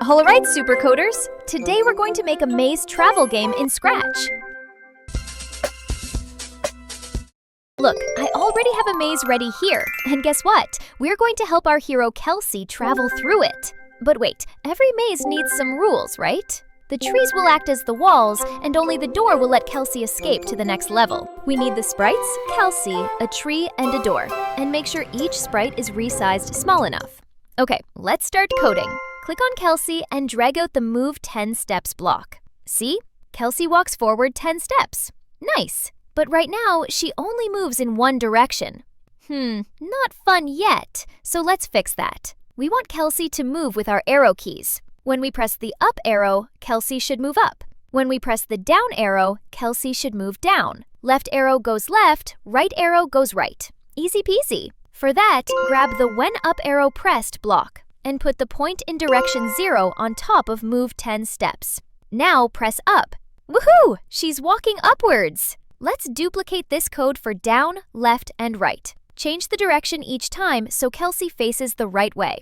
Alright, Supercoders! Today we're going to make a maze travel game in Scratch. Look, I already have a maze ready here, and guess what? We're going to help our hero Kelsey travel through it. But wait, every maze needs some rules, right? The trees will act as the walls, and only the door will let Kelsey escape to the next level. We need the sprites, Kelsey, a tree, and a door. And make sure each sprite is resized small enough. Okay, let's start coding. Click on Kelsey and drag out the Move 10 Steps block. See? Kelsey walks forward 10 steps. Nice! But right now, she only moves in one direction. Not fun yet, so let's fix that. We want Kelsey to move with our arrow keys. When we press the up arrow, Kelsey should move up. When we press the down arrow, Kelsey should move down. Left arrow goes left, right arrow goes right. Easy peasy. For that, grab the When Up Arrow Pressed block and put the point in direction 0 on top of Move 10 Steps. Now press up. Woohoo! She's walking upwards! Let's duplicate this code for down, left, and right. Change the direction each time so Kelsey faces the right way.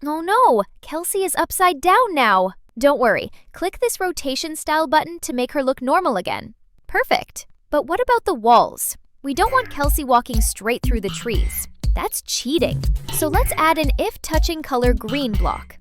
Oh no! Kelsey is upside down now! Don't worry, click this rotation style button to make her look normal again. Perfect! But what about the walls? We don't want Kelsey walking straight through the trees. That's cheating. So let's add an if touching color green block.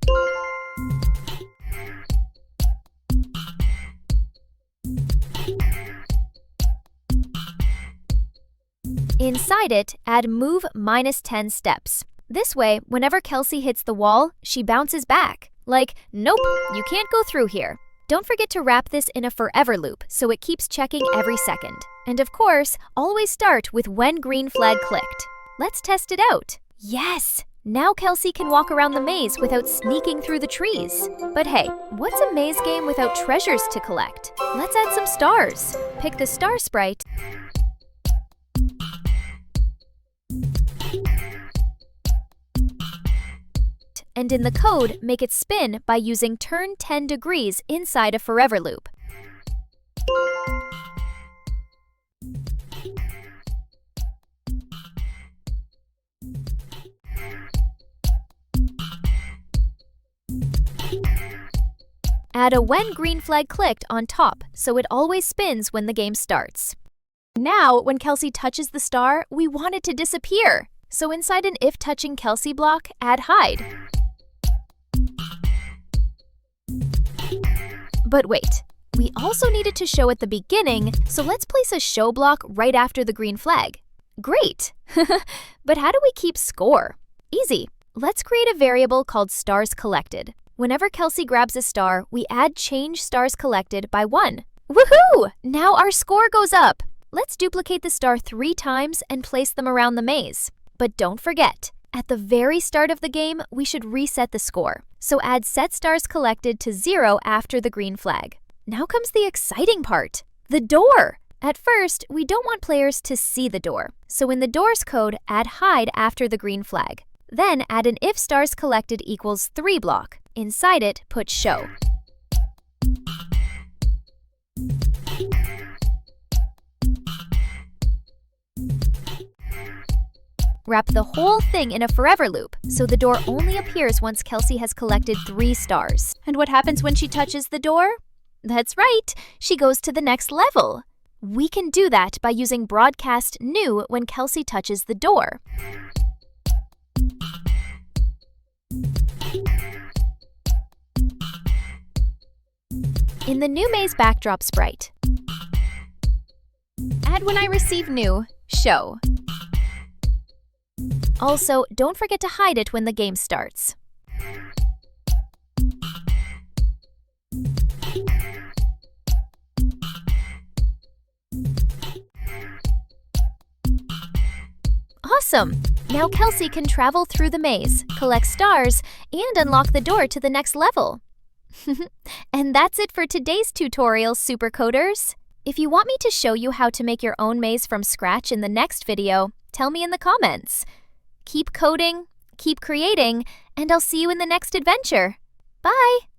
Inside it, add Move -10 steps. This way, whenever Kelsey hits the wall, she bounces back. Like, nope, you can't go through here. Don't forget to wrap this in a forever loop so it keeps checking every second. And of course, always start with when green flag clicked. Let's test it out. Yes! Now Kelsey can walk around the maze without sneaking through the trees. But hey, what's a maze game without treasures to collect? Let's add some stars. Pick the star sprite. And in the code, make it spin by using turn 10 degrees inside a forever loop. Add a when green flag clicked on top, so it always spins when the game starts. Now, when Kelsey touches the star, we want it to disappear. So inside an if touching Kelsey block, add hide. But wait, we also need it to show at the beginning, so let's place a show block right after the green flag. Great! But how do we keep score? Easy. Let's create a variable called stars collected. Whenever Kelsey grabs a star, we add change stars collected by 1. Woohoo! Now our score goes up! Let's duplicate the star 3 times and place them around the maze. But don't forget, at the very start of the game, we should reset the score. So add set stars collected to 0 after the green flag. Now comes the exciting part, the door! At first, we don't want players to see the door. So in the doors code, add hide after the green flag. Then add an if stars collected equals 3 block. Inside it, put show. Wrap the whole thing in a forever loop, so the door only appears once Kelsey has collected 3 stars. And what happens when she touches the door? That's right, she goes to the next level. We can do that by using broadcast new when Kelsey touches the door. In the new maze backdrop sprite, add when I receive new, show. Also, don't forget to hide it when the game starts. Awesome! Now Kelsey can travel through the maze, collect stars, and unlock the door to the next level. And that's it for today's tutorial, Supercoders. If you want me to show you how to make your own maze from scratch in the next video, tell me in the comments. Keep coding, keep creating, and I'll see you in the next adventure. Bye!